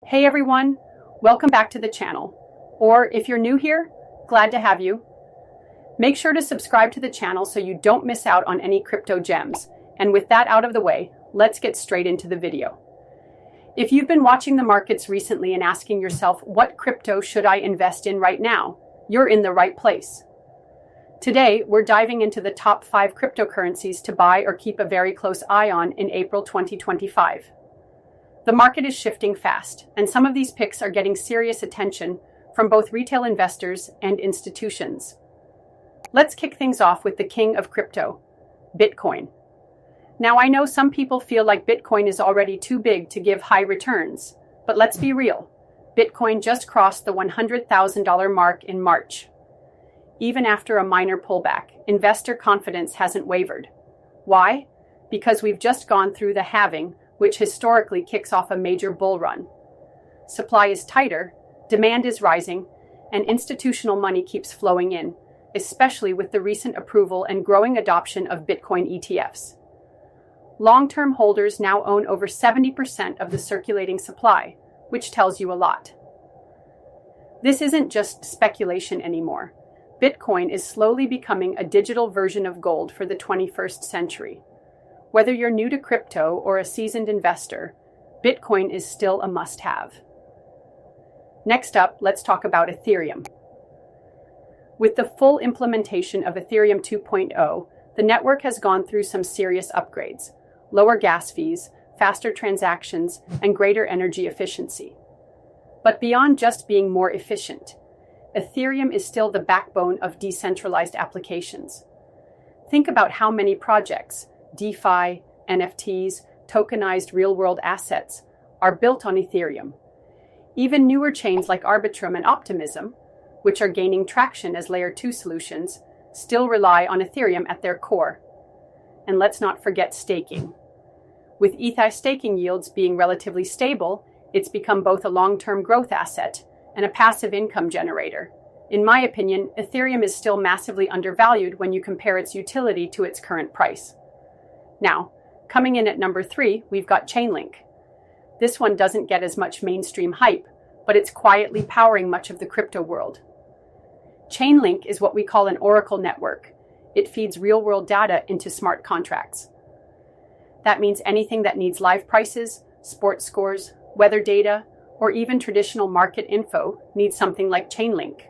Hey everyone, welcome back to the channel. Or if you're new here, glad to have you. Make sure to subscribe to the channel so you don't miss out on any crypto gems. And with that out of the way, let's get straight into the video. If you've been watching the markets recently and asking yourself, what crypto should I invest in right now? You're in the right place. Today, we're diving into the top 5 cryptocurrencies to buy or keep a very close eye on in April 2025. The market is shifting fast, and some of these picks are getting serious attention from both retail investors and institutions. Let's kick things off with the king of crypto, Bitcoin. Now, I know some people feel like Bitcoin is already too big to give high returns, but let's be real. Bitcoin just crossed the $100,000 mark in March. Even after a minor pullback, investor confidence hasn't wavered. Why? Because we've just gone through the halving, which historically kicks off a major bull run. Supply is tighter, demand is rising, and institutional money keeps flowing in, especially with the recent approval and growing adoption of Bitcoin ETFs. Long-term holders now own over 70% of the circulating supply, which tells you a lot. This isn't just speculation anymore. Bitcoin is slowly becoming a digital version of gold for the 21st century. Whether you're new to crypto or a seasoned investor, Bitcoin is still a must-have. Next up, let's talk about Ethereum. With the full implementation of Ethereum 2.0, the network has gone through some serious upgrades: lower gas fees, faster transactions, and greater energy efficiency. But beyond just being more efficient, Ethereum is still the backbone of decentralized applications. Think about how many projects, DeFi, NFTs, tokenized real-world assets, are built on Ethereum. Even newer chains like Arbitrum and Optimism, which are gaining traction as Layer 2 solutions, still rely on Ethereum at their core. And let's not forget staking. With ETH staking yields being relatively stable, it's become both a long-term growth asset and a passive income generator. In my opinion, Ethereum is still massively undervalued when you compare its utility to its current price. Now, coming in at number 3, we've got Chainlink. This one doesn't get as much mainstream hype, but it's quietly powering much of the crypto world. Chainlink is what we call an oracle network. It feeds real-world data into smart contracts. That means anything that needs live prices, sports scores, weather data, or even traditional market info needs something like Chainlink.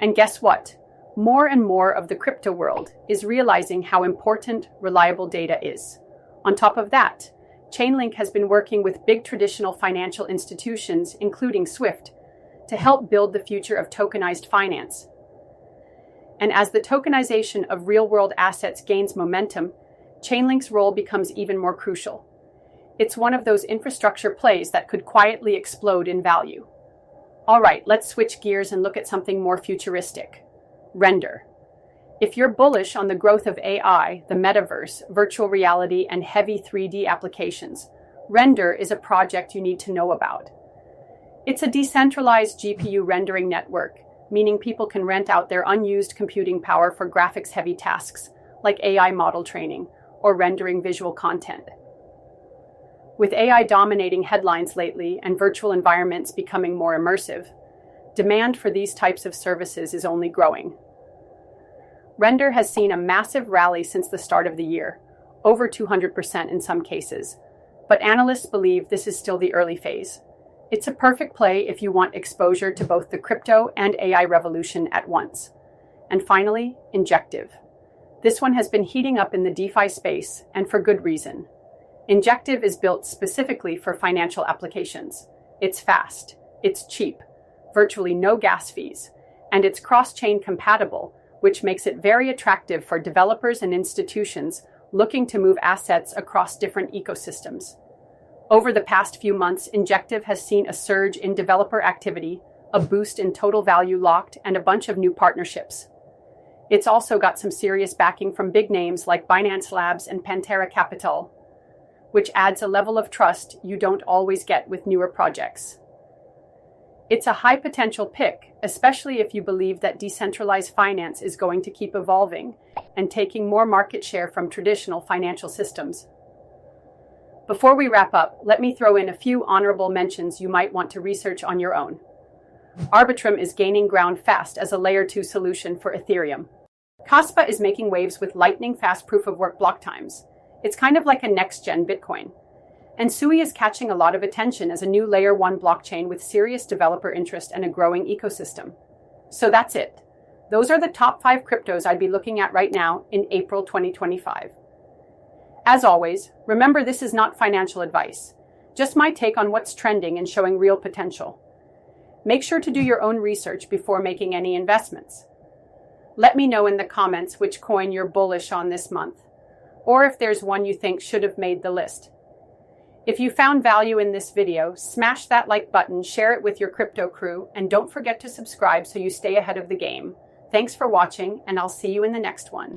And guess what? More and more of the crypto world is realizing how important reliable data is. On top of that, Chainlink has been working with big traditional financial institutions, including Swift, to help build the future of tokenized finance. And as the tokenization of real-world assets gains momentum, Chainlink's role becomes even more crucial. It's one of those infrastructure plays that could quietly explode in value. All right, let's switch gears and look at something more futuristic. Render. If you're bullish on the growth of AI, the metaverse, virtual reality, and heavy 3D applications, Render is a project you need to know about. It's a decentralized GPU rendering network, meaning people can rent out their unused computing power for graphics-heavy tasks, like AI model training or rendering visual content. With AI dominating headlines lately and virtual environments becoming more immersive, demand for these types of services is only growing. Render has seen a massive rally since the start of the year, over 200% in some cases, but analysts believe this is still the early phase. It's a perfect play if you want exposure to both the crypto and AI revolution at once. And finally, Injective. This one has been heating up in the DeFi space, and for good reason. Injective is built specifically for financial applications. It's fast, it's cheap, virtually no gas fees, and it's cross-chain compatible, which makes it very attractive for developers and institutions looking to move assets across different ecosystems. Over the past few months, Injective has seen a surge in developer activity, a boost in total value locked, and a bunch of new partnerships. It's also got some serious backing from big names like Binance Labs and Pantera Capital, which adds a level of trust you don't always get with newer projects. It's a high potential pick, especially if you believe that decentralized finance is going to keep evolving and taking more market share from traditional financial systems. Before we wrap up, let me throw in a few honorable mentions you might want to research on your own. Arbitrum is gaining ground fast as a Layer 2 solution for Ethereum. Kaspa is making waves with lightning-fast proof-of-work block times. It's kind of like a next-gen Bitcoin. And Sui is catching a lot of attention as a new Layer 1 blockchain with serious developer interest and a growing ecosystem. So that's it. Those are the top 5 cryptos I'd be looking at right now in April 2025. As always, remember this is not financial advice, just my take on what's trending and showing real potential. Make sure to do your own research before making any investments. Let me know in the comments which coin you're bullish on this month, or if there's one you think should have made the list. If you found value in this video, smash that like button, share it with your crypto crew, and don't forget to subscribe so you stay ahead of the game. Thanks for watching, and I'll see you in the next one.